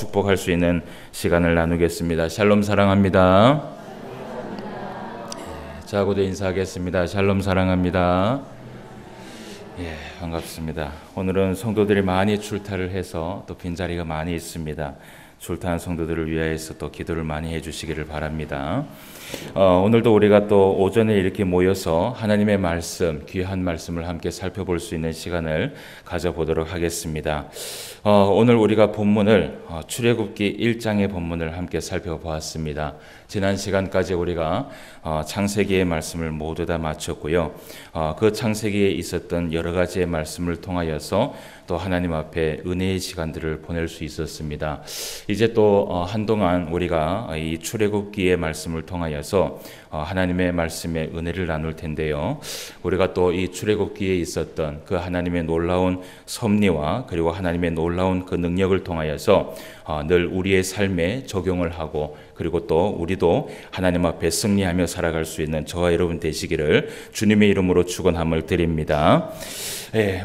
축복할 수 있는 시간을 나누겠습니다. 샬롬 사랑합니다. 저하고도 인사하겠습니다. 샬롬 사랑합니다. 반갑습니다. 오늘은 성도들이 많이 출타를 해서 또 빈자리가 많이 있습니다. 출타한 성도들을 위하여서 또 기도를 많이 해주시기를 바랍니다. 오늘도 우리가 또 오전에 이렇게 모여서 하나님의 말씀, 귀한 말씀을 함께 살펴볼 수 있는 시간을 가져보도록 하겠습니다. 오늘 우리가 본문을 출애굽기 1장의 본문을 함께 살펴보았습니다. 지난 시간까지 우리가 창세기의 말씀을 모두 다 마쳤고요. 그 창세기에 있었던 여러 가지의 말씀을 통하여서 또 하나님 앞에 은혜의 시간들을 보낼 수 있었습니다. 이제 또 한동안 우리가 이 출애굽기의 말씀을 통하여서 하나님의 말씀에 은혜를 나눌 텐데요. 우리가 또 이 출애굽기에 있었던 그 하나님의 놀라운 섭리와 그리고 하나님의 놀라운 그 능력을 통하여서 늘 우리의 삶에 적용을 하고 그리고 또 우리도 하나님 앞에 승리하며 살아갈 수 있는 저와 여러분 되시기를 주님의 이름으로 축원함을 드립니다.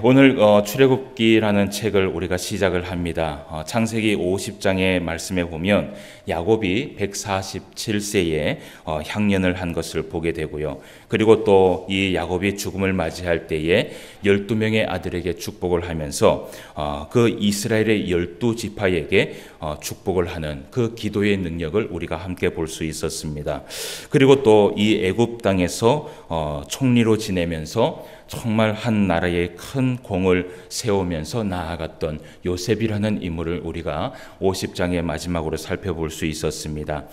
오늘 출애굽기라는 책을 우리가 시작을 합니다. 창세기 50장의 말씀에 보면 야곱이 147세에 향년을 한 것을 보게 되고요. 그리고 또 이 야곱이 죽음을 맞이할 때에 12명의 아들에게 축복을 하면서 그 이스라엘의 12지파에게 축복을 하는 그 기도의 능력을 우리가 함께 볼 수 있었습니다. 그리고 또 이 애굽 땅에서 총리로 지내면서 정말 한 나라의 큰 공을 세우면서 나아갔던 요셉이라는 인물을 우리가 50장의 마지막으로 살펴볼 수 있었습니다.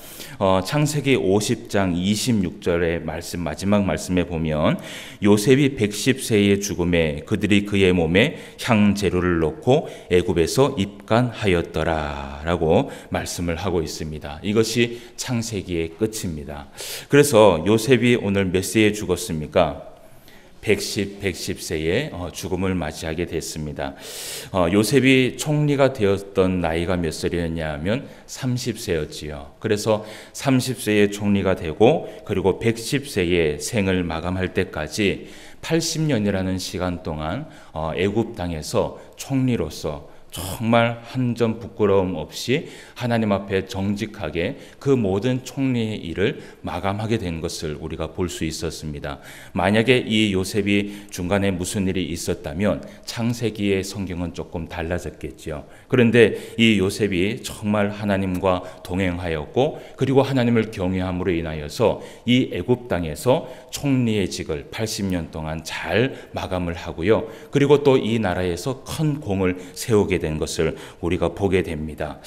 창세기 50장 26절의 말씀, 마지막 말씀에 보면 요셉이 110세의 죽음에 그들이 그의 몸에 향재료를 넣고 애굽에서 입간하였더라 라고 말씀을 하고 있습니다. 이것이 창세기의 끝입니다. 그래서 요셉이 오늘 몇 세에 죽었습니까? 110세에 죽음을 맞이하게 됐습니다. 요셉이 총리가 되었던 나이가 몇 살이었냐 하면 30세였지요. 그래서 30세에 총리가 되고 그리고 110세에 생을 마감할 때까지 80년이라는 시간 동안 애굽 땅에서 총리로서 정말 한 점 부끄러움 없이 하나님 앞에 정직하게 그 모든 총리의 일을 마감하게 된 것을 우리가 볼 수 있었습니다. 만약에 이 요셉이 중간에 무슨 일이 있었다면 창세기의 성경은 조금 달라졌겠죠. 그런데 이 요셉이 정말 하나님과 동행하였고 그리고 하나님을 경외함으로 인하여서 이 애굽 땅에서 총리의 직을 80년 동안 잘 마감을 하고요. 그리고 또 이 나라에서 큰 공을 세우게 된 것을 우리가 보게 됩니다.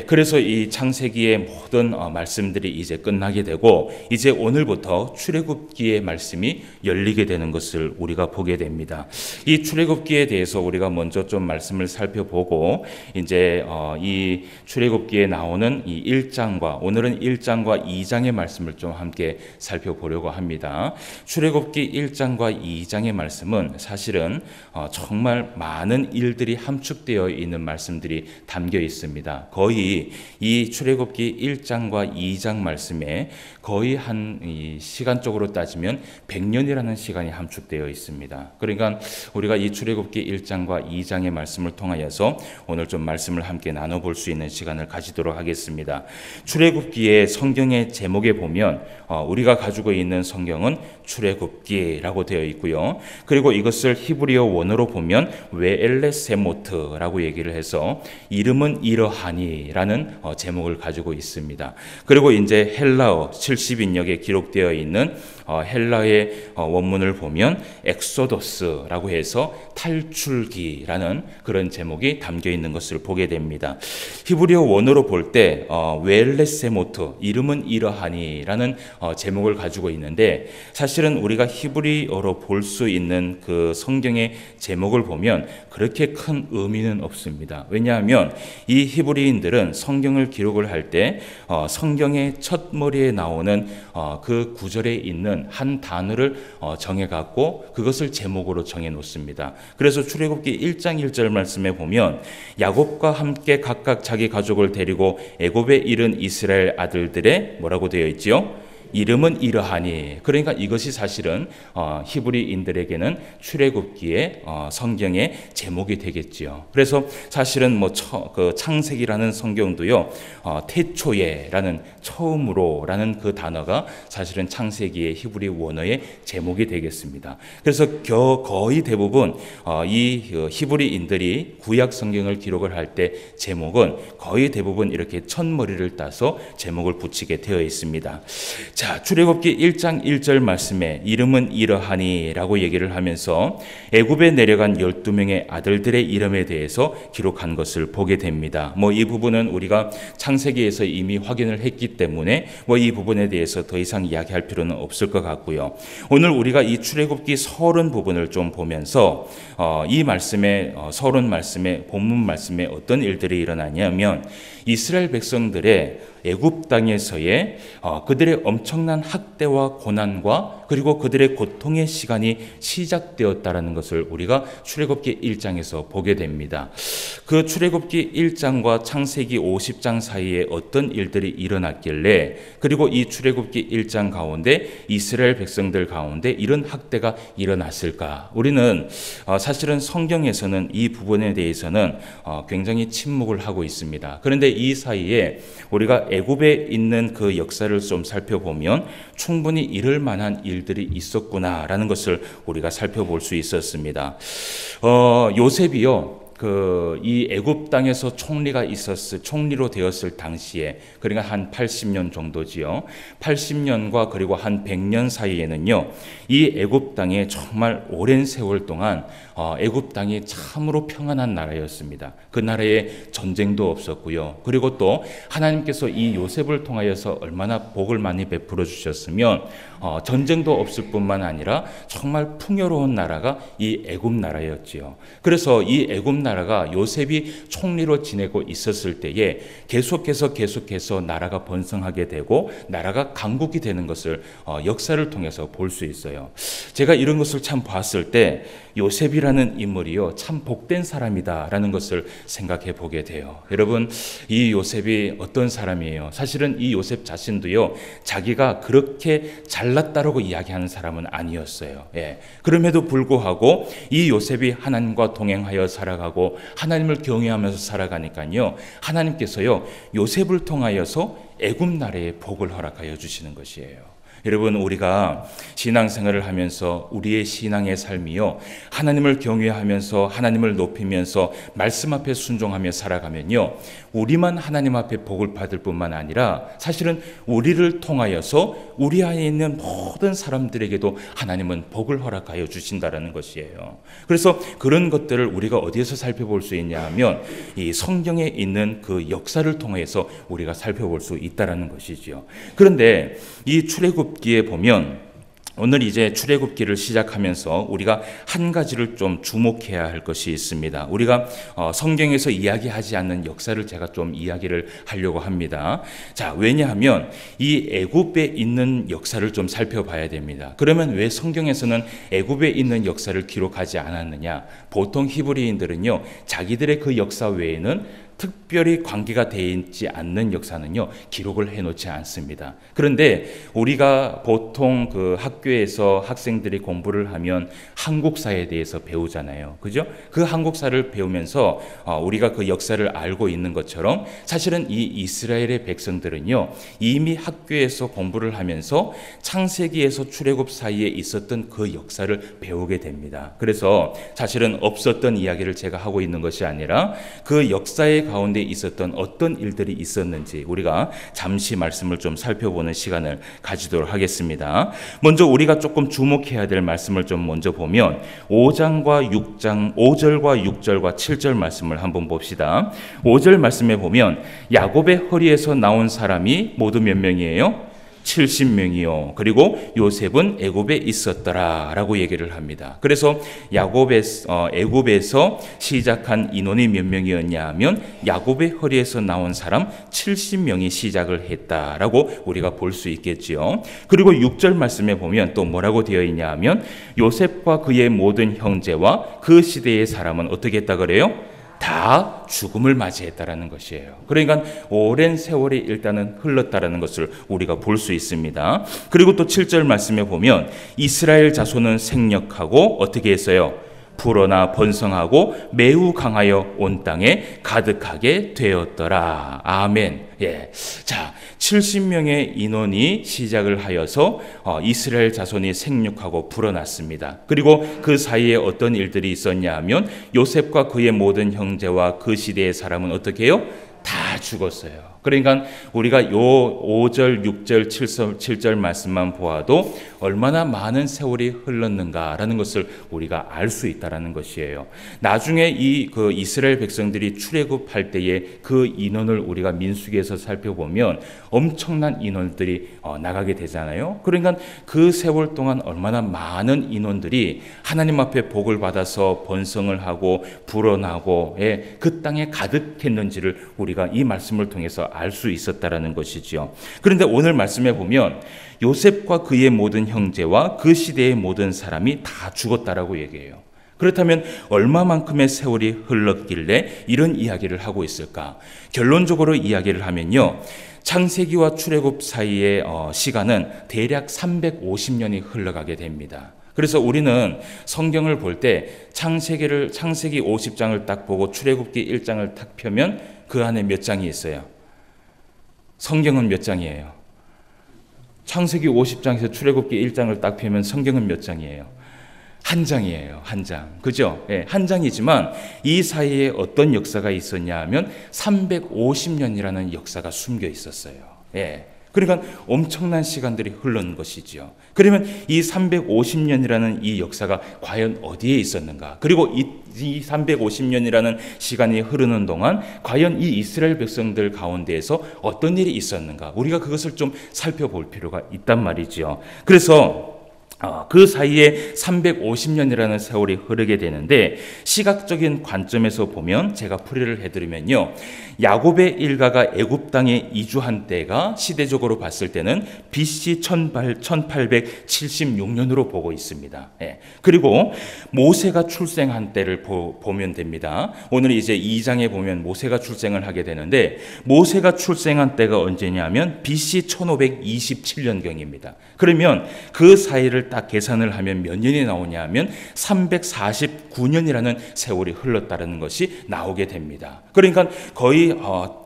그래서 이 창세기의 모든 말씀들이 이제 끝나게 되고 이제 오늘부터 출애굽기의 말씀이 열리게 되는 것을 우리가 보게 됩니다. 이 출애굽기에 대해서 우리가 먼저 좀 말씀을 살펴보고 이제 이 출애굽기에 나오는 이 1장과 오늘은 1장과 2장의 말씀을 좀 함께 살펴보려고 합니다. 출애굽기 1장과 2장의 말씀은 사실은 정말 많은 일들이 함축되어 있는 말씀들이 담겨 있습니다. 거의 이 출애굽기 1장과 2장 말씀에 거의 한 시간적으로 따지면 100년이라는 시간이 함축되어 있습니다. 그러니까 우리가 이 출애굽기 1장과 2장의 말씀을 통하여서 오늘 좀 말씀을 함께 나눠볼 수 있는 시간을 가지도록 하겠습니다. 출애굽기의 성경의 제목에 보면 우리가 가지고 있는 성경은 출애굽기라고 되어 있고요. 그리고 이것을 히브리어 원어로 보면 웨엘레세모트라고 얘기를 해서 이름은 이러하니라는 제목을 가지고 있습니다. 그리고 이제 헬라어 70인역에 기록되어 있는 헬라의 원문을 보면 엑소더스라고 해서 탈출기라는 그런 제목이 담겨 있는 것을 보게 됩니다. 히브리어 원어로 볼 때 웰레세모트 이름은 이러하니라는 제목을 가지고 있는데 사실은 우리가 히브리어로 볼 수 있는 그 성경의 제목을 보면 그렇게 큰 의미는 없습니다. 왜냐하면 이 히브리인들은 성경을 기록을 할 때 성경의 첫 머리에 나오는 그 구절에 있는 한 단어를 정해갖고 그것을 제목으로 정해놓습니다. 그래서 출애굽기 1장 1절 말씀에 보면 야곱과 함께 각각 자기 가족을 데리고 애굽에 이른 이스라엘 아들들의 뭐라고 되어 있지요? 이름은 이러하니. 그러니까 이것이 사실은 히브리인들에게는 출애굽기의 성경의 제목이 되겠지요. 그래서 사실은 그 창세기라는 성경도요, 태초에라는 처음으로라는 그 단어가 사실은 창세기의 히브리 원어의 제목이 되겠습니다. 그래서 거의 대부분 이 히브리인들이 구약 성경을 기록을 할 때 제목은 거의 대부분 이렇게 첫머리를 따서 제목을 붙이게 되어 있습니다. 자, 출애굽기 1장 1절 말씀에 이름은 이러하니라고 얘기를 하면서 애굽에 내려간 12명의 아들들의 이름에 대해서 기록한 것을 보게 됩니다. 이 부분은 우리가 창세기에서 이미 확인을 했기 때문에 이 부분에 대해서 더 이상 이야기할 필요는 없을 것 같고요. 오늘 우리가 이 출애굽기 서론 부분을 좀 보면서 이 말씀에 서론 말씀에 본문 말씀에 어떤 일들이 일어나냐면 이스라엘 백성들의 애굽 땅에서의 그들의 엄청난 학대와 고난과 그리고 그들의 고통의 시간이 시작되었다라는 것을 우리가 출애굽기 1장에서 보게 됩니다. 그 출애굽기 1장과 창세기 50장 사이에 어떤 일들이 일어났길래 그리고 이 출애굽기 1장 가운데 이스라엘 백성들 가운데 이런 학대가 일어났을까? 우리는 사실은 성경에서는 이 부분에 대해서는 굉장히 침묵을 하고 있습니다. 그런데 이 사이에 우리가 애굽에 있는 그 역사를 좀 살펴보면 충분히 이럴 만한 일들이 있었구나라는 것을 우리가 살펴볼 수 있었습니다. 요셉이요. 이 애굽 땅에서 총리로 되었을 당시에 그러니까 한 80년 정도지요. 80년과 그리고 한 100년 사이에는요. 이 애굽 땅에 정말 오랜 세월 동안 애굽 땅이 참으로 평안한 나라였습니다. 그 나라에 전쟁도 없었고요. 그리고 또 하나님께서 이 요셉을 통하여서 얼마나 복을 많이 베풀어 주셨으면 전쟁도 없을 뿐만 아니라 정말 풍요로운 나라가 이 애굽 나라였지요. 그래서 이 애굽 나라가 요셉이 총리로 지내고 있었을 때에 계속해서 나라가 번성하게 되고 나라가 강국이 되는 것을 역사를 통해서 볼 수 있어요. 제가 이런 것을 참 봤을 때 요셉이라는 인물이요 참 복된 사람이다라는 것을 생각해 보게 돼요. 여러분, 이 요셉이 어떤 사람이에요? 사실은 이 요셉 자신도요 자기가 그렇게 잘났다라고 이야기하는 사람은 아니었어요. 그럼에도 불구하고 이 요셉이 하나님과 동행하여 살아가고 하나님을 경외하면서 살아가니까요 하나님께서요 요셉을 통하여서 애굽 나라에 복을 허락하여 주시는 것이에요. 여러분, 우리가 신앙생활을 하면서 우리의 신앙의 삶이요 하나님을 경외하면서 하나님을 높이면서 말씀 앞에 순종하며 살아가면요 우리만 하나님 앞에 복을 받을 뿐만 아니라 사실은 우리를 통하여서 우리 안에 있는 모든 사람들에게도 하나님은 복을 허락하여 주신다라는 것이에요. 그래서 그런 것들을 우리가 어디에서 살펴볼 수 있냐 하면 이 성경에 있는 그 역사를 통해서 우리가 살펴볼 수 있다라는 것이지요. 그런데 이 출애굽기에 보면 오늘 이제 출애굽기를 시작하면서 우리가 한 가지를 좀 주목해야 할 것이 있습니다. 우리가 성경에서 이야기하지 않는 역사를 제가 좀 이야기를 하려고 합니다. 자, 왜냐하면 이 애굽에 있는 역사를 좀 살펴봐야 됩니다. 그러면 왜 성경에서는 애굽에 있는 역사를 기록하지 않았느냐? 보통 히브리인들은요, 자기들의 그 역사 외에는 특별히 관계가 되어 있지 않는 역사는요 기록을 해놓지 않습니다. 그런데 우리가 보통 그 학교에서 학생들이 공부를 하면 한국사에 대해서 배우잖아요. 그죠? 그 한국사를 배우면서 우리가 그 역사를 알고 있는 것처럼 사실은 이 이스라엘의 백성들은요 이미 학교에서 공부를 하면서 창세기에서 출애굽 사이에 있었던 그 역사를 배우게 됩니다. 그래서 사실은 없었던 이야기를 제가 하고 있는 것이 아니라 그 역사의 가운데 있었던 어떤 일들이 있었는지 우리가 잠시 말씀을 좀 살펴보는 시간을 가지도록 하겠습니다. 먼저 우리가 조금 주목해야 될 말씀을 좀 먼저 보면 5절과 6절과 7절 말씀을 한번 봅시다. 5절 말씀에 보면 야곱의 허리에서 나온 사람이 모두 몇 명이에요? 70명이요. 그리고 요셉은 애굽에 있었더라 라고 얘기를 합니다. 그래서 애굽에서 시작한 인원이 몇 명이었냐 하면 야곱의 허리에서 나온 사람 70명이 시작을 했다라고 우리가 볼 수 있겠지요. 그리고 6절 말씀에 보면 또 뭐라고 되어 있냐 하면 요셉과 그의 모든 형제와 그 시대의 사람은 어떻게 했다 그래요? 다 죽음을 맞이했다라는 것이에요. 그러니까 오랜 세월이 일단은 흘렀다라는 것을 우리가 볼 수 있습니다. 그리고 또 7절 말씀에 보면 이스라엘 자손은 생력하고 어떻게 했어요? 불어나 번성하고 매우 강하여 온 땅에 가득하게 되었더라. 아멘. 예. 자, 70명의 인원이 시작을 하여서 이스라엘 자손이 생육하고 불어났습니다. 그리고 그 사이에 어떤 일들이 있었냐 하면 요셉과 그의 모든 형제와 그 시대의 사람은 어떻게 해요? 다 죽었어요. 그러니까 우리가 요 5절, 6절, 7절 말씀만 보아도 얼마나 많은 세월이 흘렀는가라는 것을 우리가 알 수 있다라는 것이에요. 나중에 그 이스라엘 백성들이 출애굽할 때에 그 인원을 우리가 민수기에서 살펴보면 엄청난 인원들이 나가게 되잖아요. 그러니까 그 세월 동안 얼마나 많은 인원들이 하나님 앞에 복을 받아서 번성을 하고 불어나고 그 땅에 가득했는지를 우리가 이 말씀을 통해서 알 수 있었다라는 것이지요. 그런데 오늘 말씀에 보면 요셉과 그의 모든 형제와 그 시대의 모든 사람이 다 죽었다라고 얘기해요. 그렇다면 얼마만큼의 세월이 흘렀길래 이런 이야기를 하고 있을까? 결론적으로 이야기를 하면요. 창세기와 출애굽 사이의 시간은 대략 350년이 흘러가게 됩니다. 그래서 우리는 성경을 볼 때 창세기 50장을 딱 보고 출애굽기 1장을 딱 펴면 그 안에 몇 장이 있어요? 성경은 몇 장이에요? 창세기 50장에서 출애굽기 1장을 딱 펴면 성경은 몇 장이에요? 한 장이에요. 한 장. 그죠? 예, 한 장이지만 이 사이에 어떤 역사가 있었냐 하면 350년이라는 역사가 숨겨 있었어요. 예. 그러니까 엄청난 시간들이 흐른 것이지요. 그러면 이 350년이라는 이 역사가 과연 어디에 있었는가? 그리고 이 350년이라는 시간이 흐르는 동안 과연 이 이스라엘 백성들 가운데에서 어떤 일이 있었는가? 우리가 그것을 좀 살펴볼 필요가 있단 말이지요. 그래서 그 사이에 350년이라는 세월이 흐르게 되는데 시각적인 관점에서 보면 제가 풀이를 해드리면요. 야곱의 일가가 애굽 땅에 이주한 때가 시대적으로 봤을 때는 BC 1876년으로 보고 있습니다. 예. 그리고 모세가 출생한 때를 보면 됩니다. 오늘 이제 2장에 보면 모세가 출생을 하게 되는데 모세가 출생한 때가 언제냐면 BC 1527년경입니다. 그러면 그 사이를 딱 계산을 하면 몇 년이 나오냐 하면 349년이라는 세월이 흘렀다는 것이 나오게 됩니다. 그러니까 거의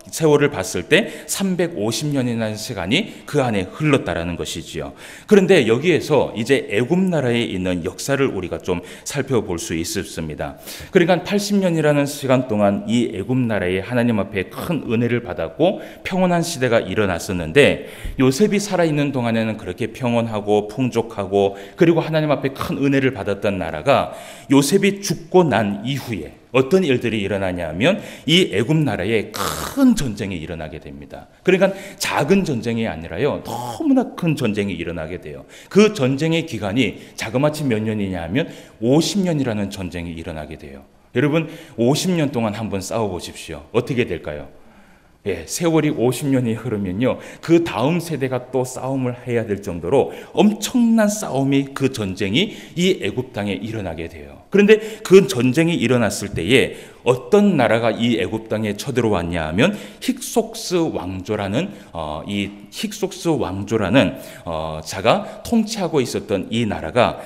세월을 봤을 때 350년이라는 시간이 그 안에 흘렀다라는 것이지요. 그런데 여기에서 이제 애굽 나라에 있는 역사를 우리가 좀 살펴볼 수 있습니다. 그러니까 80년이라는 시간 동안 이 애굽 나라에 하나님 앞에 큰 은혜를 받았고 평온한 시대가 일어났었는데 요셉이 살아있는 동안에는 그렇게 평온하고 풍족하고 그리고 하나님 앞에 큰 은혜를 받았던 나라가 요셉이 죽고 난 이후에 어떤 일들이 일어나냐면 이 애굽 나라에 큰 전쟁이 일어나게 됩니다. 그러니까 작은 전쟁이 아니라요. 너무나 큰 전쟁이 일어나게 돼요. 그 전쟁의 기간이 자그마치 몇 년이냐 하면 50년이라는 전쟁이 일어나게 돼요. 여러분 50년 동안 한번 싸워보십시오. 어떻게 될까요? 예, 세월이 50년이 흐르면요. 그 다음 세대가 또 싸움을 해야 될 정도로 엄청난 싸움이 그 전쟁이 이 애굽 땅에 일어나게 돼요. 그런데 그 전쟁이 일어났을 때에 어떤 나라가 이 애굽 땅에 쳐들어왔냐 하면 힉속스 왕조라는 자가 통치하고 있었던 이 나라가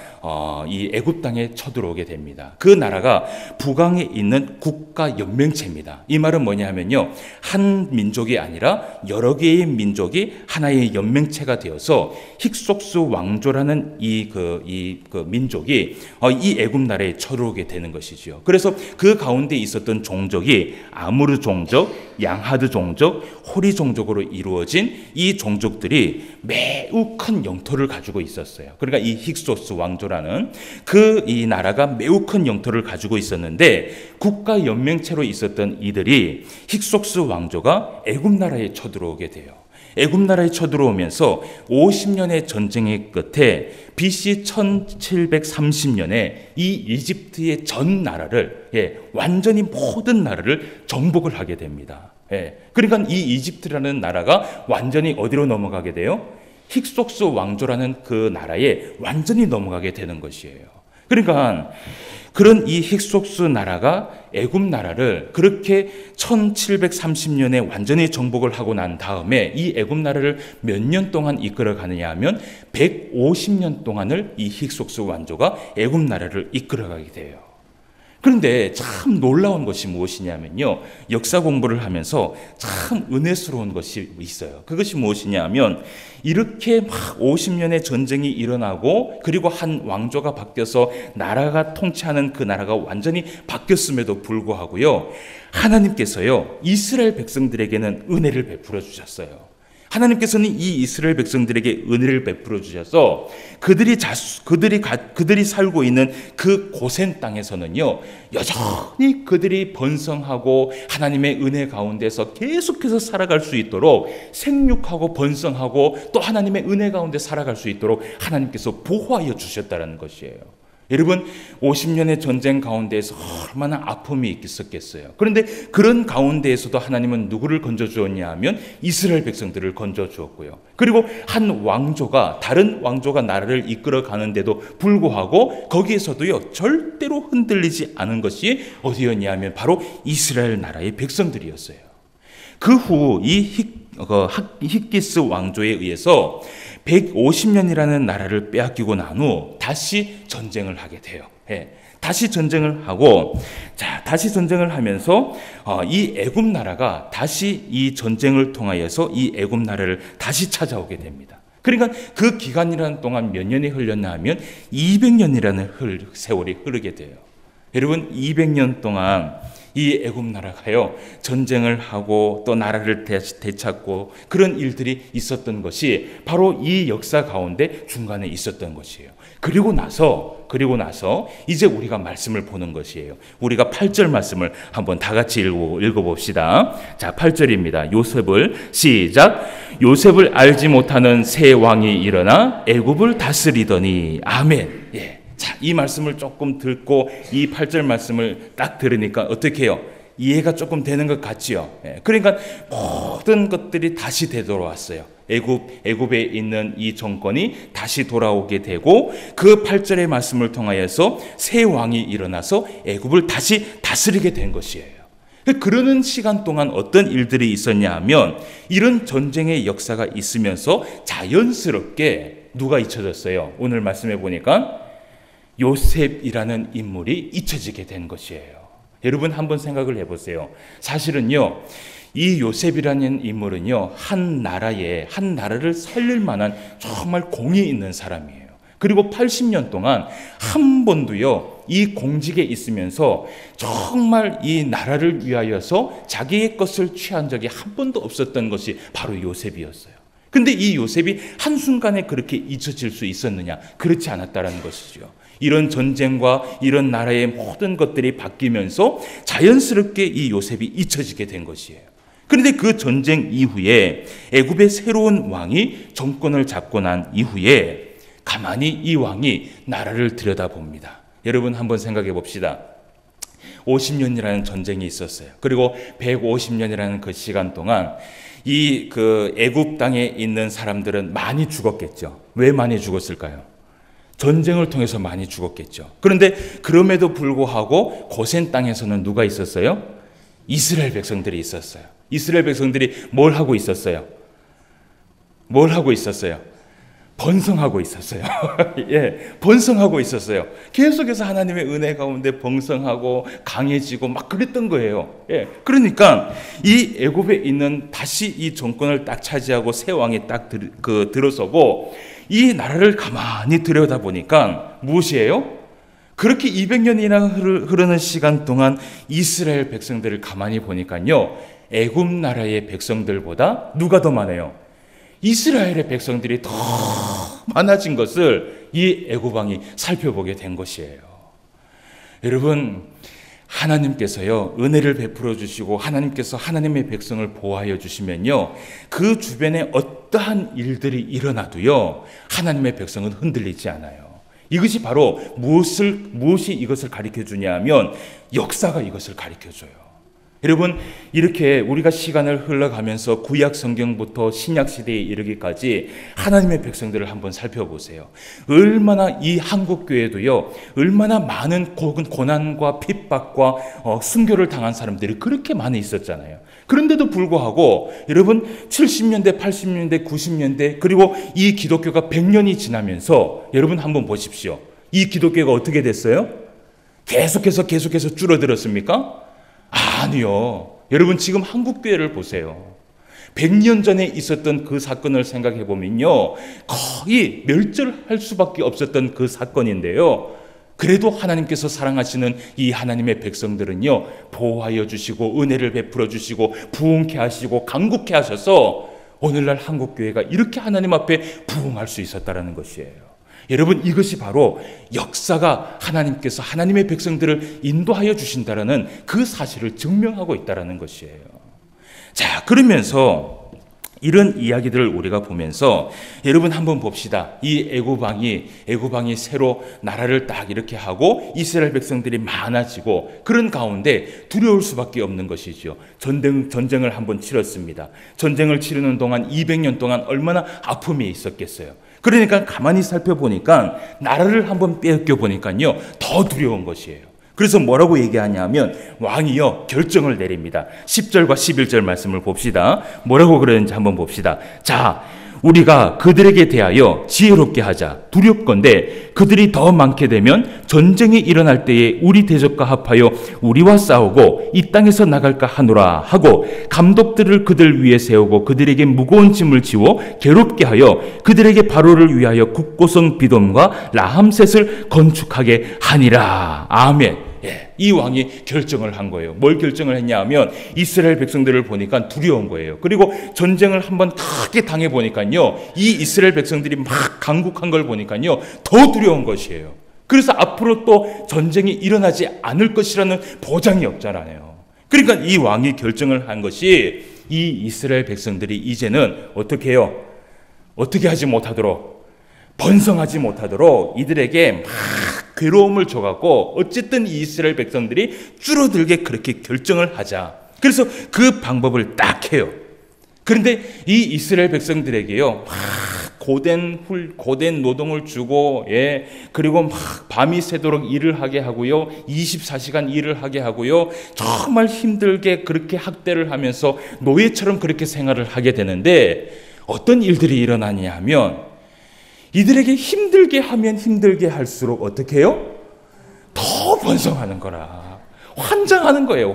이 애굽 땅에 쳐들어오게 됩니다. 그 나라가 북왕에 있는 국가 연맹체입니다. 이 말은 뭐냐면요, 한 민족이 아니라 여러 개의 민족이 하나의 연맹체가 되어서 힉속스 왕조라는 이 민족이 이 애굽 나라에 쳐들어오게 되는 것이죠. 그래서 그 가운데 있었던 종족이 아무르 종족, 양하드 종족, 호리 종족으로 이루어진 이 종족들이 매우 큰 영토를 가지고 있었어요. 그러니까 이 힉속스 왕조라는 이 나라가 매우 큰 영토를 가지고 있었는데 국가 연맹체로 있었던 이들이 힉속스 왕조가 애굽 나라에 쳐들어오게 돼요. 애굽 나라에 쳐들어오면서 50년의 전쟁의 끝에 BC 1730년에 이 이집트의 전 나라를 완전히 모든 나라를 정복을 하게 됩니다. 그러니까 이 이집트라는 나라가 완전히 어디로 넘어가게 돼요? 힉속스 왕조라는 그 나라에 완전히 넘어가게 되는 것이에요. 그러니까 그런 이 힉속스 나라가 애굽 나라를 그렇게 1730년에 완전히 정복을 하고 난 다음에 이 애굽 나라를 몇 년 동안 이끌어 가느냐 하면 150년 동안을 이 힉속스 왕조가 애굽 나라를 이끌어 가게 돼요. 그런데 참 놀라운 것이 무엇이냐면요, 역사 공부를 하면서 참 은혜스러운 것이 있어요. 그것이 무엇이냐면, 이렇게 막 50년의 전쟁이 일어나고 그리고 한 왕조가 바뀌어서 나라가 통치하는 그 나라가 완전히 바뀌었음에도 불구하고요, 하나님께서요 이스라엘 백성들에게는 은혜를 베풀어 주셨어요. 하나님께서는 이 이스라엘 백성들에게 은혜를 베풀어 주셔서 그들이 살고 있는 그 고센 땅에서는요, 여전히 그들이 번성하고 하나님의 은혜 가운데서 계속해서 살아갈 수 있도록 생육하고 번성하고 또 하나님의 은혜 가운데 살아갈 수 있도록 하나님께서 보호하여 주셨다는 것이에요. 여러분, 50년의 전쟁 가운데에서 얼마나 아픔이 있었겠어요. 그런데 그런 가운데에서도 하나님은 누구를 건져주었냐 하면 이스라엘 백성들을 건져주었고요. 그리고 한 왕조가, 다른 왕조가 나라를 이끌어 가는데도 불구하고 거기에서도요 절대로 흔들리지 않은 것이 어디였냐 하면 바로 이스라엘 나라의 백성들이었어요. 그 후 이 힉기스 왕조에 의해서 150년이라는 나라를 빼앗기고 난 후 다시 전쟁을 하게 돼요. 다시 전쟁을 하고, 다시 전쟁을 하면서 이 애굽 나라가 다시 이 전쟁을 통하여서 이 애굽 나라를 다시 찾아오게 됩니다. 그러니까 그 기간이라는 동안 몇 년이 흘렸나 하면 200년이라는 세월이 흐르게 돼요. 여러분, 200년 동안 이 애굽 나라가요 전쟁을 하고 또 나라를 되찾고 그런 일들이 있었던 것이 바로 이 역사 가운데 중간에 있었던 것이에요. 그리고 나서 이제 우리가 말씀을 보는 것이에요. 우리가 8절 말씀을 한번 다 같이 읽어봅시다. 자, 8절입니다. 시작. 요셉을 알지 못하는 새 왕이 일어나 애굽을 다스리더니. 아멘. 자, 이 말씀을 조금 듣고 이 8절 말씀을 딱 들으니까 어떻게 해요? 이해가 조금 되는 것 같지요. 그러니까 모든 것들이 다시 되돌아왔어요. 애굽에 있는 이 정권이 다시 돌아오게 되고 그 8절의 말씀을 통하여서 새 왕이 일어나서 애굽을 다시 다스리게 된 것이에요. 그러는 시간 동안 어떤 일들이 있었냐 하면 이런 전쟁의 역사가 있으면서 자연스럽게 누가 잊혀졌어요? 오늘 말씀해 보니까 요셉이라는 인물이 잊혀지게 된 것이에요. 여러분 한번 생각을 해보세요. 사실은요, 이 요셉이라는 인물은요, 한 나라를 살릴 만한 정말 공이 있는 사람이에요. 그리고 80년 동안 한 번도요, 이 공직에 있으면서 정말 이 나라를 위하여서 자기의 것을 취한 적이 한 번도 없었던 것이 바로 요셉이었어요. 근데 이 요셉이 한순간에 그렇게 잊혀질 수 있었느냐? 그렇지 않았다는 것이죠. 이런 전쟁과 이런 나라의 모든 것들이 바뀌면서 자연스럽게 이 요셉이 잊혀지게 된 것이에요. 그런데 그 전쟁 이후에 애굽의 새로운 왕이 정권을 잡고 난 이후에 가만히 이 왕이 나라를 들여다봅니다. 여러분 한번 생각해 봅시다. 50년이라는 전쟁이 있었어요. 그리고 150년이라는 그 시간 동안 이 애굽 땅에 있는 사람들은 많이 죽었겠죠. 왜 많이 죽었을까요? 전쟁을 통해서 많이 죽었겠죠. 그런데 그럼에도 불구하고 고센 땅에서는 누가 있었어요? 이스라엘 백성들이 있었어요. 이스라엘 백성들이 뭘 하고 있었어요? 번성하고 있었어요. 번성하고 있었어요. 계속해서 하나님의 은혜 가운데 번성하고 강해지고 막 그랬던 거예요. 그러니까 이 애굽에 있는 다시 이 정권을 딱 차지하고 새 왕이 딱 들어서고 이 나라를 가만히 들여다보니까 무엇이에요? 그렇게 200년이나 흐르는 시간 동안 이스라엘 백성들을 가만히 보니까요, 애굽 나라의 백성들보다 누가 더 많아요? 이스라엘의 백성들이 더 많아진 것을 이 애굽 왕이 살펴보게 된 것이에요. 여러분, 하나님께서요 은혜를 베풀어 주시고 하나님께서 하나님의 백성을 보호하여 주시면요, 그 주변에 어떠한 일들이 일어나도요 하나님의 백성은 흔들리지 않아요. 이것이 바로 무엇이 이것을 가르쳐 주냐 하면 역사가 이것을 가르쳐 줘요. 여러분, 이렇게 우리가 시간을 흘러가면서 구약 성경부터 신약 시대에 이르기까지 하나님의 백성들을 한번 살펴보세요. 얼마나 이 한국 교회도요, 얼마나 많은 고난과 핍박과 순교를 당한 사람들이 그렇게 많이 있었잖아요. 그런데도 불구하고 여러분, 70년대, 80년대, 90년대, 그리고 이 기독교가 100년이 지나면서 여러분 한번 보십시오. 이 기독교가 어떻게 됐어요? 계속해서 줄어들었습니까? 아니요. 여러분, 지금 한국교회를 보세요. 100년 전에 있었던 그 사건을 생각해 보면요, 거의 멸절할 수밖에 없었던 그 사건인데요, 그래도 하나님께서 사랑하시는 이 하나님의 백성들은요, 보호하여 주시고 은혜를 베풀어 주시고 부흥케 하시고 강국케 하셔서 오늘날 한국교회가 이렇게 하나님 앞에 부흥할 수 있었다는 것이에요. 여러분, 이것이 바로 역사가 하나님께서 하나님의 백성들을 인도하여 주신다라는 그 사실을 증명하고 있다는 것이에요. 자, 그러면서 이런 이야기들을 우리가 보면서 여러분 한번 봅시다. 이 애굽왕이 새로 나라를 딱 이렇게 하고 이스라엘 백성들이 많아지고 그런 가운데 두려울 수밖에 없는 것이죠. 전쟁을 한번 치렀습니다. 전쟁을 치르는 동안 200년 동안 얼마나 아픔이 있었겠어요. 그러니까 가만히 살펴보니까 나라를 한번 빼앗겨 보니까요, 더 두려운 것이에요. 그래서 뭐라고 얘기하냐면 왕이요, 결정을 내립니다. 10절과 11절 말씀을 봅시다. 뭐라고 그러는지 한번 봅시다. 자, 우리가 그들에게 대하여 지혜롭게 하자. 두렵건대 그들이 더 많게 되면 전쟁이 일어날 때에 우리 대적과 합하여 우리와 싸우고 이 땅에서 나갈까 하노라 하고 감독들을 그들 위에 세우고 그들에게 무거운 짐을 지워 괴롭게 하여 그들에게 바로를 위하여 국고성 비돔과 라함셋을 건축하게 하니라. 아멘. 예, 이 왕이 결정을 한 거예요. 뭘 결정을 했냐 하면 이스라엘 백성들을 보니까 두려운 거예요. 그리고 전쟁을 한번 크게 당해보니까요, 이 이스라엘 백성들이 막 강국한 걸 보니까요, 더 두려운 것이에요. 그래서 앞으로 또 전쟁이 일어나지 않을 것이라는 보장이 없잖아요. 그러니까 이 왕이 결정을 한 것이 이 이스라엘 백성들이 이제는 어떻게 해요? 어떻게 하지 못하도록, 번성하지 못하도록 이들에게 막 괴로움을 줘갖고 어쨌든 이 이스라엘 백성들이 줄어들게 그렇게 결정을 하자. 그래서 그 방법을 딱 해요. 그런데 이 이스라엘 백성들에게요, 막 고된 노동을 주고, 예, 그리고 막 밤이 새도록 일을 하게 하고요, 24시간 일을 하게 하고요, 정말 힘들게 그렇게 학대를 하면서 노예처럼 그렇게 생활을 하게 되는데 어떤 일들이 일어나냐 하면 이들에게 힘들게 하면 힘들게 할수록 어떻게 해요? 더 번성하는 거라. 환장하는 거예요.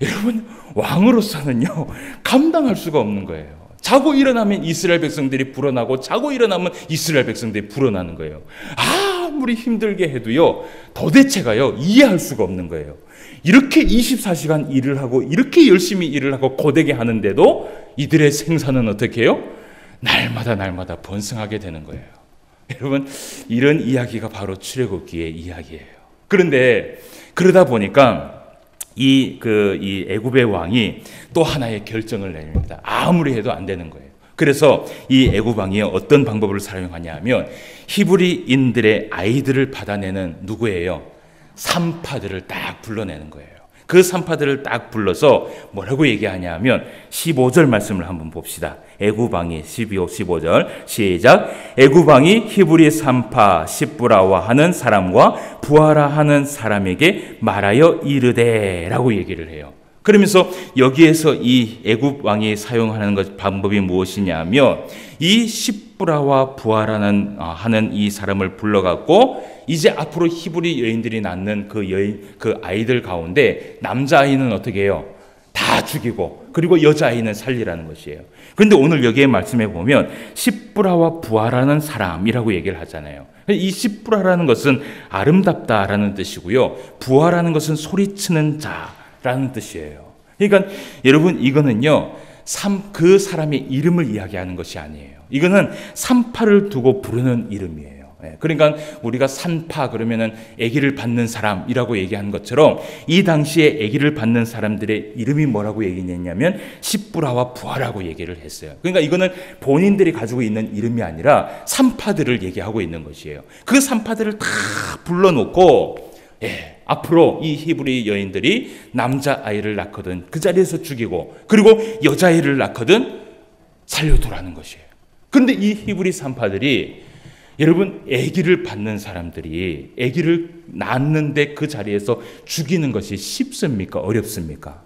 여러분, 왕으로서는요, 감당할 수가 없는 거예요. 자고 일어나면 이스라엘 백성들이 불어나고 자고 일어나면 이스라엘 백성들이 불어나는 거예요. 아무리 힘들게 해도요, 도대체가요, 이해할 수가 없는 거예요. 이렇게 24시간 일을 하고 이렇게 열심히 일을 하고 고되게 하는데도 이들의 생산은 어떻게 해요? 날마다 번성하게 되는 거예요. 여러분, 이런 이야기가 바로 출애굽기의 이야기예요. 그런데 그러다 보니까 이 애굽의 왕이 또 하나의 결정을 내립니다. 아무리 해도 안 되는 거예요. 그래서 이 애굽 왕이 어떤 방법을 사용하냐 하면 히브리인들의 아이들을 받아내는 누구예요? 산파들을 딱 불러내는 거예요. 그 산파들을 딱 불러서 뭐라고 얘기하냐 하면 15절 말씀을 한번 봅시다. 애굽왕이 15절 시작. 애굽왕이 히브리 산파 시브라와 하는 사람과 부하라 하는 사람에게 말하여 이르되 라고 얘기를 해요. 그러면서 여기에서 이 애굽왕이 사용하는 방법이 무엇이냐 하면 이 시브라와 부하라는 하는 이 사람을 불러갖고 이제 앞으로 히브리 여인들이 낳는 그 아이들 가운데 남자아이는 어떻게 해요? 다 죽이고 그리고 여자아이는 살리라는 것이에요. 그런데 오늘 여기에 말씀해 보면 시브라와 부하라는 사람이라고 얘기를 하잖아요. 이 시브라라는 것은 아름답다라는 뜻이고요, 부하라는 것은 소리치는 자라는 뜻이에요. 그러니까 여러분, 이거는요, 그 사람의 이름을 이야기하는 것이 아니에요. 이거는 산파를 두고 부르는 이름이에요. 그러니까 우리가 산파 그러면은 아기를 받는 사람이라고 얘기하는 것처럼 이 당시에 아기를 받는 사람들의 이름이 뭐라고 얘기했냐면 시브라와 부하라고 얘기를 했어요. 그러니까 이거는 본인들이 가지고 있는 이름이 아니라 산파들을 얘기하고 있는 것이에요. 그 산파들을 다 불러놓고 예, 앞으로 이 히브리 여인들이 남자아이를 낳거든 그 자리에서 죽이고, 그리고 여자아이를 낳거든 살려두라는 것이에요. 그런데 이 히브리 산파들이, 여러분, 아기를 받는 사람들이 아기를 낳는데 그 자리에서 죽이는 것이 쉽습니까? 어렵습니까?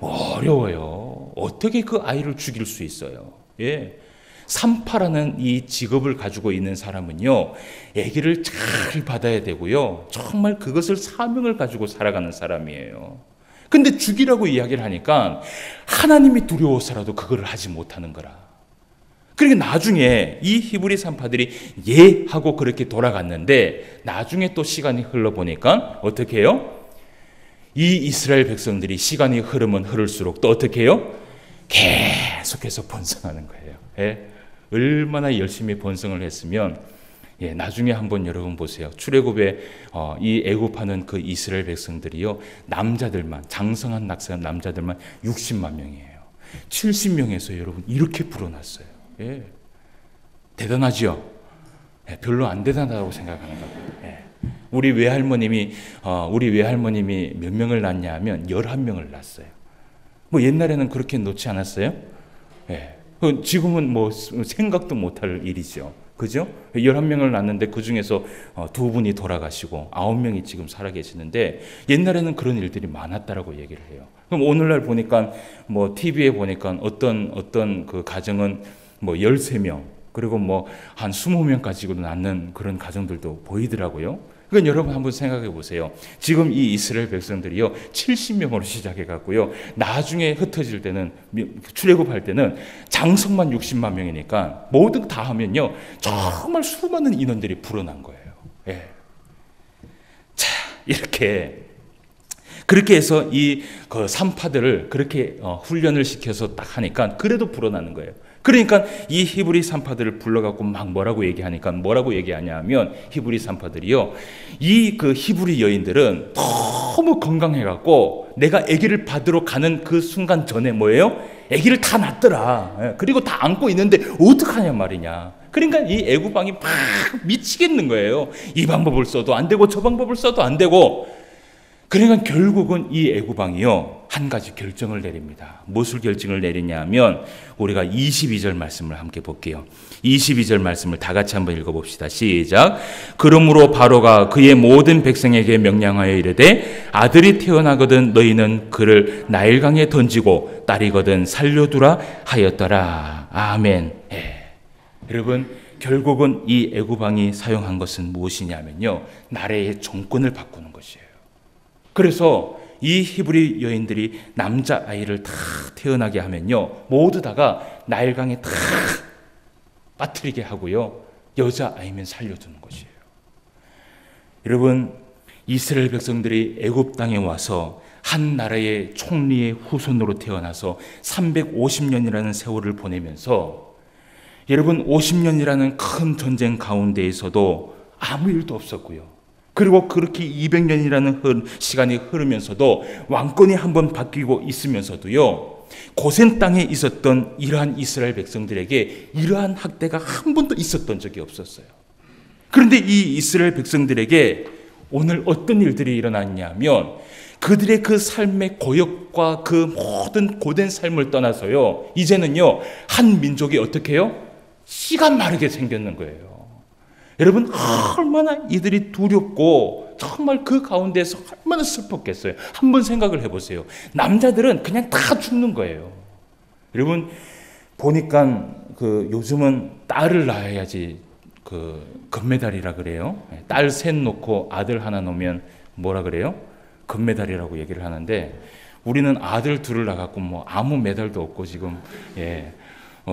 어려워요. 어떻게 그 아이를 죽일 수 있어요? 예. 산파라는 이 직업을 가지고 있는 사람은요, 아기를 잘 받아야 되고요, 정말 그것을 사명을 가지고 살아가는 사람이에요. 근데 죽이라고 이야기를 하니까 하나님이 두려워서라도 그걸 하지 못하는 거라. 그러니까 나중에 이 히브리 산파들이 예 하고 그렇게 돌아갔는데, 나중에 또 시간이 흘러보니까 어떻게 해요? 이 이스라엘 백성들이 시간이 흐르면 흐를수록 또 어떻게 해요? 계속해서 번성하는 거예요. 예? 얼마나 열심히 번성을 했으면, 예, 나중에 한번 여러분 보세요. 출애굽에 이 애굽하는 그 이스라엘 백성들이요, 남자들만, 장성한 남자들만 60만 명이에요. 70명에서 여러분 이렇게 불어났어요. 예. 대단하죠? 예, 별로 안 대단하다고 생각하는 거예요. 예. 우리 외할머님이 몇 명을 낳냐 하면 11명을 낳았어요. 뭐 옛날에는 그렇게 놓지 않았어요? 예. 지금은 뭐 생각도 못할 일이죠. 그죠? 11명을 낳았는데 그 중에서 2분이 돌아가시고 9명이 지금 살아계시는데, 옛날에는 그런 일들이 많았다라고 얘기를 해요. 그럼 오늘날 보니까 뭐 TV에 보니까 어떤 그 가정은 뭐 13명, 그리고 뭐 한 20명까지도 낳는 그런 가정들도 보이더라고요. 그러니까 여러분 한번 생각해 보세요. 지금 이 이스라엘 백성들이요, 70명으로 시작해 갖고요, 나중에 흩어질 때는, 출애굽할 때는 장성만 60만 명이니까 모두 다 하면요, 정말 수많은 인원들이 불어난 거예요. 예. 자, 그렇게 해서 이 그 산파들을 그렇게 훈련을 시켜서 딱 하니까 그래도 불어나는 거예요. 그러니까 이 히브리 산파들을 불러갖고 막 뭐라고 얘기하냐 하면, 히브리 산파들이요, 이 그 히브리 여인들은 너무 건강해갖고 내가 아기를 받으러 가는 그 순간 전에 뭐예요? 아기를 다 낳더라. 그리고 다 안고 있는데 어떡하냐 말이냐. 그러니까 이 애구방이 막 미치겠는 거예요. 이 방법을 써도 안 되고 저 방법을 써도 안 되고. 그러니까 결국은 이 애구방이요, 한 가지 결정을 내립니다. 무엇을 결정을 내리냐 하면, 우리가 22절 말씀을 함께 볼게요. 22절 말씀을 다 같이 한번 읽어봅시다. 시작. 그러므로 바로가 그의 모든 백성에게 명령하여 이르되, 아들이 태어나거든 너희는 그를 나일강에 던지고 딸이거든 살려두라 하였더라. 아멘. 예. 여러분, 결국은 이 애구방이 사용한 것은 무엇이냐면요, 나라의 정권을 바꾸는 것이에요. 그래서 이 히브리 여인들이 남자아이를 다 태어나게 하면요, 모두 다가 나일강에 다 빠뜨리게 하고요, 여자아이면 살려두는 것이에요. 여러분, 이스라엘 백성들이 애굽 땅에 와서 한 나라의 총리의 후손으로 태어나서 350년이라는 세월을 보내면서, 여러분, 50년이라는 큰 전쟁 가운데에서도 아무 일도 없었고요, 그리고 그렇게 200년이라는 시간이 흐르면서도 왕권이 한번 바뀌고 있으면서도요, 고센 땅에 있었던 이러한 이스라엘 백성들에게 이러한 학대가 한 번도 있었던 적이 없었어요. 그런데 이 이스라엘 백성들에게 오늘 어떤 일들이 일어났냐면, 그들의 그 삶의 고역과 그 모든 고된 삶을 떠나서요, 이제는요, 한 민족이 어떻게 해요? 씨가 마르게 생겼는 거예요. 여러분, 얼마나 이들이 두렵고 정말 그 가운데서 얼마나 슬펐겠어요. 한번 생각을 해보세요. 남자들은 그냥 다 죽는 거예요. 여러분, 보니까 요즘은 딸을 낳아야지 금메달이라 그래요. 딸 셋 놓고 아들 하나 놓으면 뭐라 그래요? 금메달이라고 얘기를 하는데, 우리는 아들 둘을 낳았고 뭐 아무 메달도 없고 지금, 예,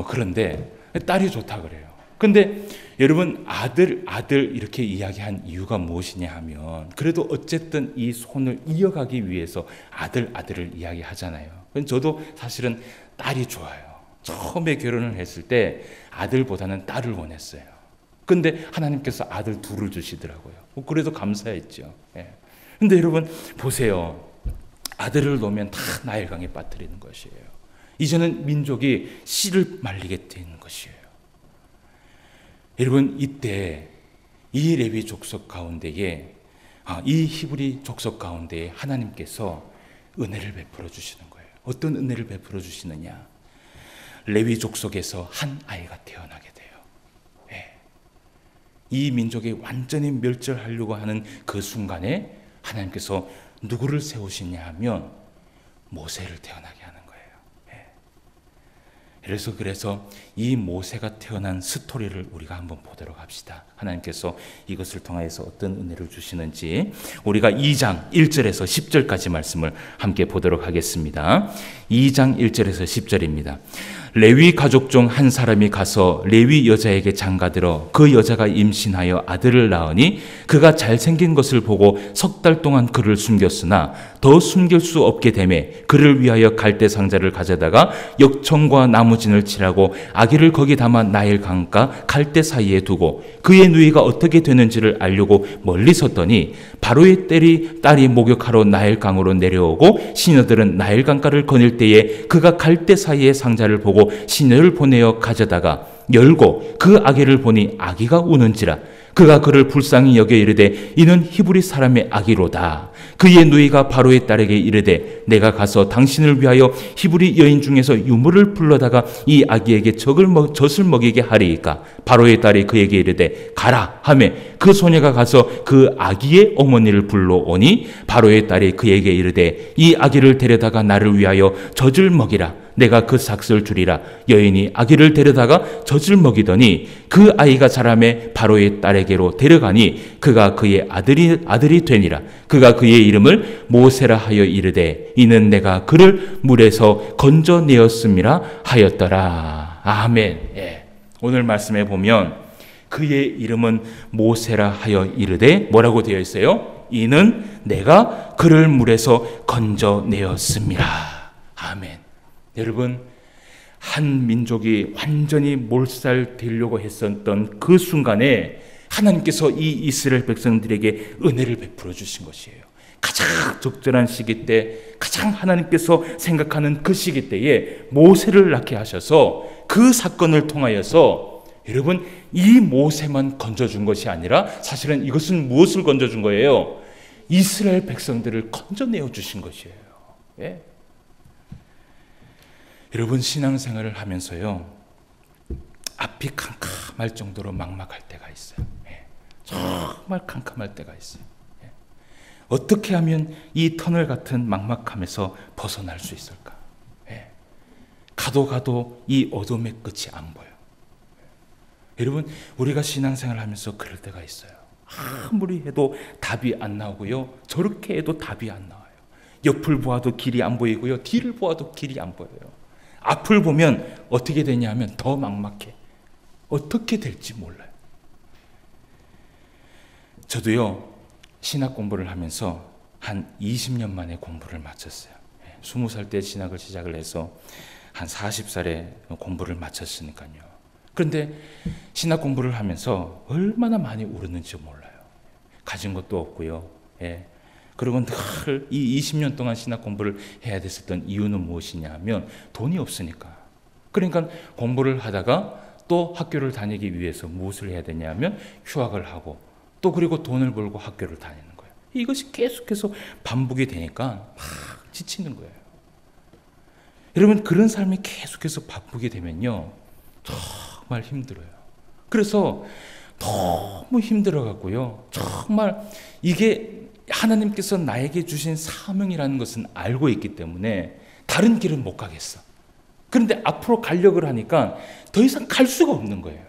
그런데 딸이 좋다 그래요. 근데 여러분, 아들 이렇게 이야기한 이유가 무엇이냐 하면, 그래도 어쨌든 이 손을 이어가기 위해서 아들을 이야기하잖아요. 저도 사실은 딸이 좋아요. 처음에 결혼을 했을 때 아들보다는 딸을 원했어요. 근데 하나님께서 아들 둘을 주시더라고요. 그래도 감사했죠. 예. 근데 여러분 보세요. 아들을 놓으면 다 나일강에 빠뜨리는 것이에요. 이제는 민족이 씨를 말리게 되는 것이에요. 여러분, 이때 이 레위 족속 가운데에 이 히브리 족속 가운데 하나님께서 은혜를 베풀어 주시는 거예요. 어떤 은혜를 베풀어 주시느냐? 레위 족속에서 한 아이가 태어나게 돼요. 예. 이 민족이 완전히 멸절하려고 하는 그 순간에 하나님께서 누구를 세우시냐 하면 모세를 태어나게 하는 거예요. 예. 그래서 이 모세가 태어난 스토리를 우리가 한번 보도록 합시다. 하나님께서 이것을 통해서 어떤 은혜를 주시는지 우리가 2장 1절에서 10절까지 말씀을 함께 보도록 하겠습니다. 2장 1절에서 10절입니다. 레위 가족 중 한 사람이 가서 레위 여자에게 장가들어 그 여자가 임신하여 아들을 낳으니 그가 잘생긴 것을 보고 석 달 동안 그를 숨겼으나 더 숨길 수 없게 되매 그를 위하여 갈대 상자를 가져다가 역청과 나무진을 칠하고 아기를 거기 담아 나일 강가 갈대 사이에 두고 그의 누이가 어떻게 되는지를 알려고 멀리 섰더니 바로의 딸이 목욕하러 나일 강으로 내려오고 시녀들은 나일 강가를 거닐 때에 그가 갈대 사이에 상자를 보고 시녀를 보내어 가져다가 열고 그 아기를 보니 아기가 우는지라 그가 그를 불쌍히 여겨 이르되 이는 히브리 사람의 아기로다. 그의 누이가 바로의 딸에게 이르되 내가 가서 당신을 위하여 히브리 여인 중에서 유모를 불러다가 이 아기에게 젖을 먹이게 하리이까. 바로의 딸이 그에게 이르되 가라 하매 그 소녀가 가서 그 아기의 어머니를 불러오니 바로의 딸이 그에게 이르되 이 아기를 데려다가 나를 위하여 젖을 먹이라. 내가 그 삭슬 주리라. 여인이 아기를 데려다가 젖을 먹이더니 그 아이가 자라매 바로의 딸에게로 데려가니 그가 그의 아들이 되니라. 그가 그의 이름을 모세라 하여 이르되 이는 내가 그를 물에서 건져내었음이라 하였더라. 아멘. 예. 오늘 말씀에 보면 그의 이름은 모세라 하여 이르되 뭐라고 되어 있어요? 이는 내가 그를 물에서 건져내었음이라. 아멘. 여러분, 한 민족이 완전히 몰살되려고 했었던 그 순간에 하나님께서 이 이스라엘 백성들에게 은혜를 베풀어 주신 것이에요. 가장 적절한 시기 때, 가장 하나님께서 생각하는 그 시기 때에 모세를 낳게 하셔서 그 사건을 통하여서 여러분, 이 모세만 건져준 것이 아니라 사실은 이것은 무엇을 건져준 거예요? 이스라엘 백성들을 건져내어 주신 것이에요. 예? 여러분, 신앙생활을 하면서요, 앞이 캄캄할 정도로 막막할 때가 있어요. 예. 정말 캄캄할 때가 있어요. 예. 어떻게 하면 이 터널 같은 막막함에서 벗어날 수 있을까? 예. 가도 이 어둠의 끝이 안 보여. 예. 여러분, 우리가 신앙생활을 하면서 그럴 때가 있어요. 아무리 해도 답이 안 나오고요, 저렇게 해도 답이 안 나와요. 옆을 보아도 길이 안 보이고요, 뒤를 보아도 길이 안 보여요. 앞을 보면 어떻게 되냐면 더 막막해. 어떻게 될지 몰라요. 저도요, 신학 공부를 하면서 한 20년 만에 공부를 마쳤어요. 20살 때 신학을 시작을 해서 한 40살에 공부를 마쳤으니까요. 그런데 신학 공부를 하면서 얼마나 많이 울었는지 몰라요. 가진 것도 없고요. 예. 그리고 늘 이 20년 동안 신학 공부를 해야 됐었던 이유는 무엇이냐 하면 돈이 없으니까. 그러니까 공부를 하다가 또 학교를 다니기 위해서 무엇을 해야 되냐 하면 휴학을 하고 또 그리고 돈을 벌고 학교를 다니는 거예요. 이것이 계속해서 반복이 되니까 막 지치는 거예요. 여러분, 그런 삶이 계속해서 반복이 되면요, 정말 힘들어요. 그래서 너무 힘들어갖고요, 정말 이게 하나님께서 나에게 주신 사명이라는 것은 알고 있기 때문에 다른 길은 못 가겠어. 그런데 앞으로 가려고 하니까 더 이상 갈 수가 없는 거예요.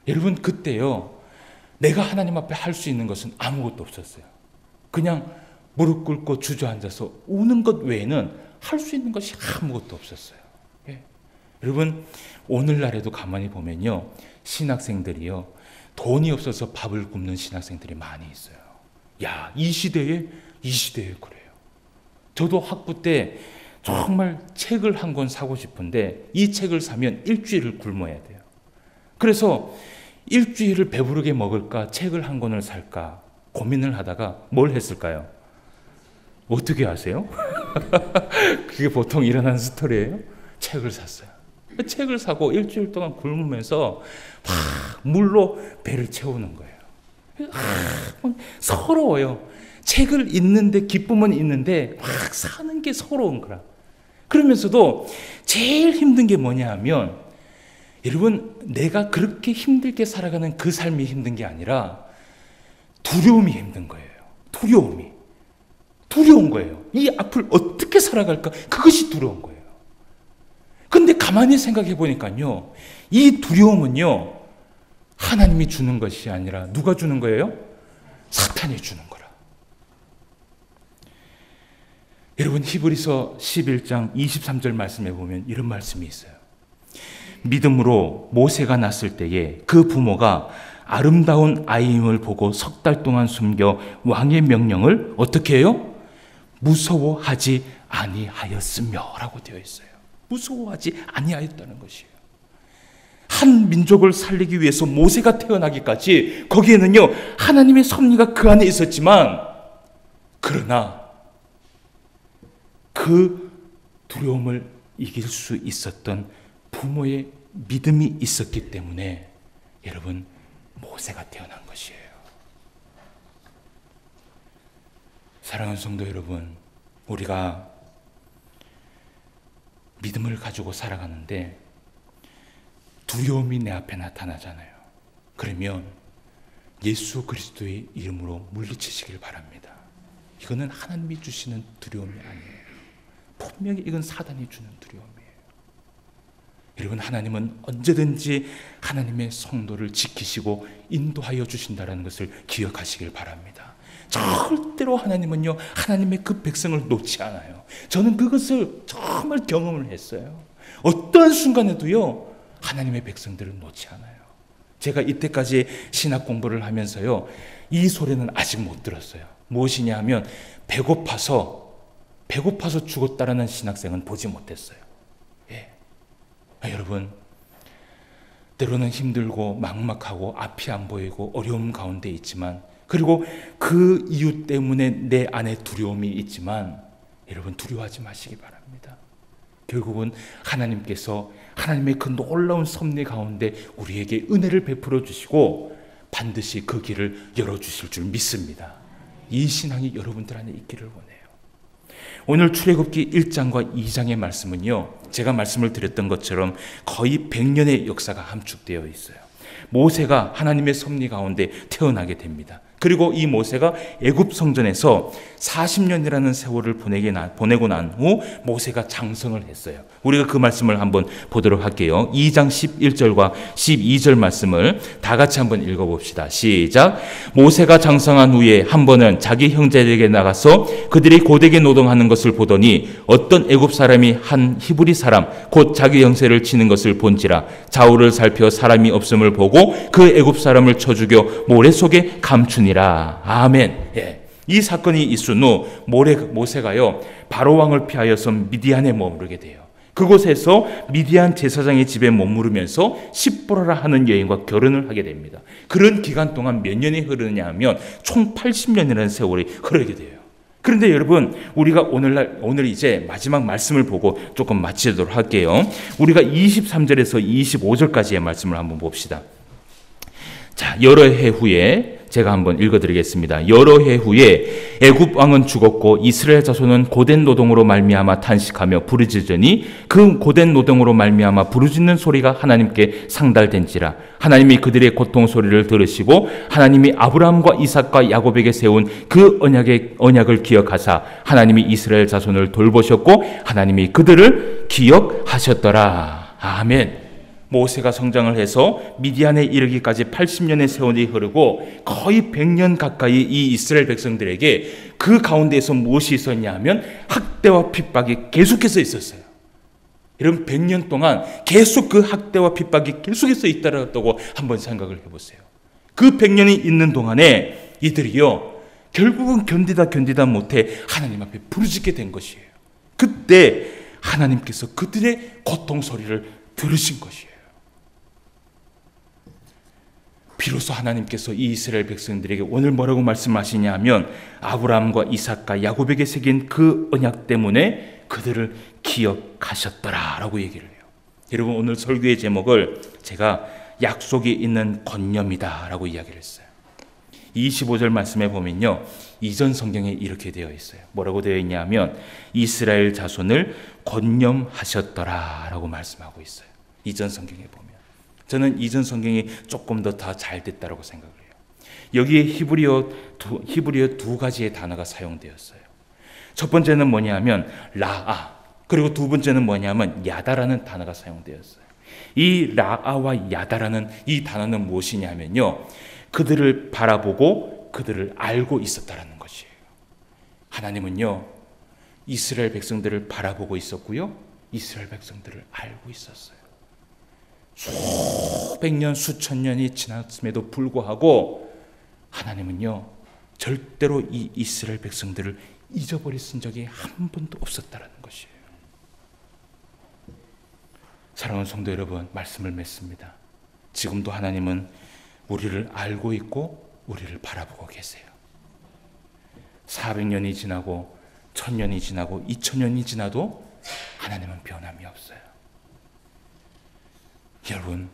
여러분, 그때요, 내가 하나님 앞에 할 수 있는 것은 아무것도 없었어요. 그냥 무릎 꿇고 주저앉아서 우는 것 외에는 할 수 있는 것이 아무것도 없었어요. 예. 여러분, 오늘날에도 가만히 보면요, 신학생들이요, 돈이 없어서 밥을 굶는 신학생들이 많이 있어요. 야, 이 시대에 그래요. 저도 학부 때 정말 책을 한 권 사고 싶은데 이 책을 사면 일주일을 굶어야 돼요. 그래서 일주일을 배부르게 먹을까, 책을 한 권을 살까 고민을 하다가 뭘 했을까요? 어떻게 아세요? 그게 보통 일어나는 스토리예요. 책을 샀어요. 책을 사고 일주일 동안 굶으면서 막 물로 배를 채우는 거예요. 막 서러워요. 책을 읽는데 기쁨은 있는데 막 사는 게 서러운 거라. 그러면서도 제일 힘든 게 뭐냐 하면, 여러분, 내가 그렇게 힘들게 살아가는 그 삶이 힘든 게 아니라 두려움이 힘든 거예요. 두려운 거예요. 이 앞을 어떻게 살아갈까? 그것이 두려운 거예요. 근데 가만히 생각해 보니까요, 이 두려움은요, 하나님이 주는 것이 아니라 누가 주는 거예요? 사탄이 주는 거라. 여러분, 히브리서 11장 23절 말씀에 보면 이런 말씀이 있어요. 믿음으로 모세가 났을 때에 그 부모가 아름다운 아이임을 보고 석 달 동안 숨겨 왕의 명령을 어떻게 해요? 무서워하지 아니하였으며 라고 되어 있어요. 무서워하지 아니하였다는 것이에요. 한 민족을 살리기 위해서 모세가 태어나기까지 거기에는요, 하나님의 섭리가 그 안에 있었지만, 그러나 그 두려움을 이길 수 있었던 부모의 믿음이 있었기 때문에 여러분, 모세가 태어난 것이에요. 사랑하는 성도 여러분, 우리가 믿음을 가지고 살아가는데 두려움이 내 앞에 나타나잖아요. 그러면 예수 그리스도의 이름으로 물리치시길 바랍니다. 이거는 하나님이 주시는 두려움이 아니에요. 분명히 이건 사단이 주는 두려움이에요. 여러분, 하나님은 언제든지 하나님의 성도를 지키시고 인도하여 주신다는 것을 기억하시길 바랍니다. 절대로 하나님은요, 하나님의 그 백성을 놓지 않아요. 저는 그것을 정말 경험을 했어요. 어떠한 순간에도요, 하나님의 백성들을 놓지 않아요. 제가 이때까지 신학 공부를 하면서요, 이 소리는 아직 못 들었어요. 무엇이냐 하면 배고파서 죽었다라는 신학생은 보지 못했어요. 예. 여러분, 때로는 힘들고 막막하고 앞이 안 보이고 어려움 가운데 있지만, 그리고 그 이유 때문에 내 안에 두려움이 있지만, 여러분, 두려워하지 마시기 바랍니다. 결국은 하나님께서 하나님의 그 놀라운 섭리 가운데 우리에게 은혜를 베풀어 주시고 반드시 그 길을 열어주실 줄 믿습니다. 이 신앙이 여러분들 안에 있기를 원해요. 오늘 출애굽기 1장과 2장의 말씀은요, 제가 말씀을 드렸던 것처럼 거의 100년의 역사가 함축되어 있어요. 모세가 하나님의 섭리 가운데 태어나게 됩니다. 그리고 이 모세가 애굽 성전에서 40년이라는 세월을 보내고 난 후 모세가 장성을 했어요. 우리가 그 말씀을 한번 보도록 할게요. 2장 11절과 12절 말씀을 다 같이 한번 읽어봅시다. 시작. 모세가 장성한 후에 한 번은 자기 형제들에게 나가서 그들이 고되게 노동하는 것을 보더니 어떤 애굽 사람이 한 히브리 사람 곧 자기 형제를 치는 것을 본지라. 좌우를 살펴 사람이 없음을 보고 그 애굽 사람을 쳐 죽여 모래 속에 감추니라. 아멘. 예. 이 사건이 있은 후 모세가요, 바로 왕을 피하여서 미디안에 머무르게 돼요. 그곳에서 미디안 제사장의 집에 머무르면서 십보라라 하는 여인과 결혼을 하게 됩니다. 그런 기간 동안 몇 년이 흐르느냐 하면 총 80년이라는 세월이 흐르게 돼요. 그런데 여러분, 우리가 오늘 이제 마지막 말씀을 보고 조금 마치도록 할게요. 우리가 23절에서 25절까지의 말씀을 한번 봅시다. 자, 여러 해 후에 제가 한번 읽어드리겠습니다. 여러 해 후에 애굽 왕은 죽었고 이스라엘 자손은 고된 노동으로 말미암아 탄식하며 부르짖으니 그 고된 노동으로 말미암아 부르짖는 소리가 하나님께 상달된지라. 하나님이 그들의 고통 소리를 들으시고 하나님이 아브라함과 이삭과 야곱에게 세운 그 언약을 기억하사 하나님이 이스라엘 자손을 돌보셨고 하나님이 그들을 기억하셨더라. 아멘. 모세가 성장을 해서 미디안에 이르기까지 80년의 세월이 흐르고 거의 100년 가까이 이 이스라엘 백성들에게 그 가운데에서 무엇이 있었냐 하면 학대와 핍박이 계속해서 있었어요. 여러분, 100년 동안 계속 그 학대와 핍박이 계속해서 있다고 한번 생각을 해보세요. 그 100년이 있는 동안에 이들이요, 결국은 견디다 못해 하나님 앞에 부르짖게 된 것이에요. 그때 하나님께서 그들의 고통 소리를 들으신 것이에요. 비로소 하나님께서 이 이스라엘 백성들에게 오늘 뭐라고 말씀하시냐 하면 아브라함과 이삭과 야곱에게 새긴 그 언약 때문에 그들을 기억하셨더라 라고 얘기를 해요. 여러분, 오늘 설교의 제목을 제가 약속이 있는 권념이다 라고 이야기를 했어요. 25절 말씀에 보면요, 이전 성경에 이렇게 되어 있어요. 뭐라고 되어 있냐면 이스라엘 자손을 권념하셨더라라고 말씀하고 있어요. 이전 성경에 보면. 저는 이전 성경이 조금 더 잘 됐다고 생각을 해요. 여기에 히브리어 두 가지의 단어가 사용되었어요. 첫 번째는 뭐냐면 라아, 그리고 두 번째는 뭐냐면 야다라는 단어가 사용되었어요. 이 라아와 야다라는 이 단어는 무엇이냐면요, 그들을 바라보고 그들을 알고 있었다라는 것이에요. 하나님은요, 이스라엘 백성들을 바라보고 있었고요, 이스라엘 백성들을 알고 있었어요. 수백 년, 수천 년이 지났음에도 불구하고 하나님은요, 절대로 이 이스라엘 백성들을 잊어버리신 적이 한 번도 없었다라는 것이에요. 사랑하는 성도 여러분, 말씀을 맺습니다. 지금도 하나님은 우리를 알고 있고 우리를 바라보고 계세요. 400년이 지나고 1000년이 지나고 2000년이 지나도 하나님은 변함이 없어요. 여러분,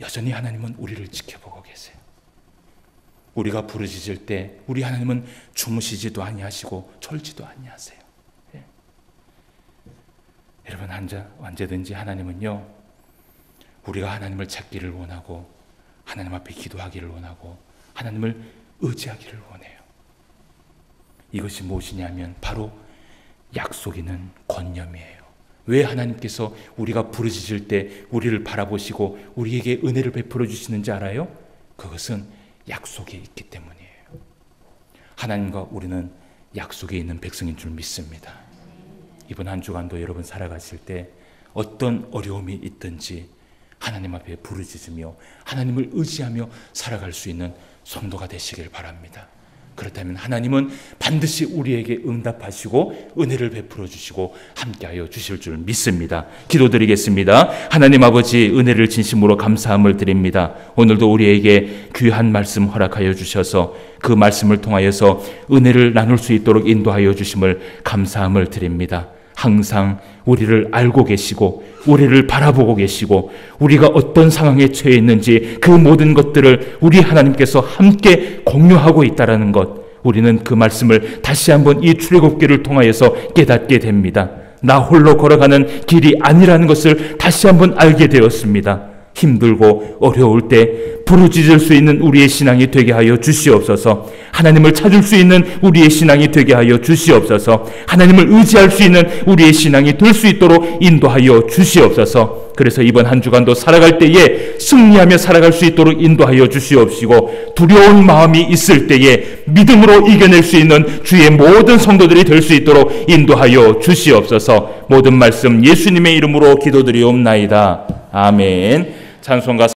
여전히 하나님은 우리를 지켜보고 계세요. 우리가 부르짖을 때 우리 하나님은 주무시지도 아니하시고 졸지도 아니하세요. 예. 여러분, 언제든지 하나님은요, 우리가 하나님을 찾기를 원하고 하나님 앞에 기도하기를 원하고 하나님을 의지하기를 원해요. 이것이 무엇이냐면 바로 약속이는 권념이에요. 왜 하나님께서 우리가 부르짖을 때 우리를 바라보시고 우리에게 은혜를 베풀어 주시는지 알아요? 그것은 약속이 있기 때문이에요. 하나님과 우리는 약속이 있는 백성인 줄 믿습니다. 이번 한 주간도 여러분 살아가실 때 어떤 어려움이 있든지 하나님 앞에 부르짖으며 하나님을 의지하며 살아갈 수 있는 성도가 되시길 바랍니다. 그렇다면 하나님은 반드시 우리에게 응답하시고 은혜를 베풀어 주시고 함께하여 주실 줄 믿습니다. 기도드리겠습니다. 하나님 아버지, 은혜를 진심으로 감사함을 드립니다. 오늘도 우리에게 귀한 말씀 허락하여 주셔서 그 말씀을 통하여서 은혜를 나눌 수 있도록 인도하여 주심을 감사함을 드립니다. 항상 우리를 알고 계시고 우리를 바라보고 계시고 우리가 어떤 상황에 처해 있는지 그 모든 것들을 우리 하나님께서 함께 공유하고 있다는 것, 우리는 그 말씀을 다시 한번 이 출애굽기를 통하여서 깨닫게 됩니다. 나 홀로 걸어가는 길이 아니라는 것을 다시 한번 알게 되었습니다. 힘들고 어려울 때 부르짖을 수 있는 우리의 신앙이 되게 하여 주시옵소서. 하나님을 찾을 수 있는 우리의 신앙이 되게 하여 주시옵소서. 하나님을 의지할 수 있는 우리의 신앙이 될 수 있도록 인도하여 주시옵소서. 그래서 이번 한 주간도 살아갈 때에 승리하며 살아갈 수 있도록 인도하여 주시옵시고, 두려운 마음이 있을 때에 믿음으로 이겨낼 수 있는 주의 모든 성도들이 될 수 있도록 인도하여 주시옵소서. 모든 말씀 예수님의 이름으로 기도드리옵나이다. 아멘. 찬송가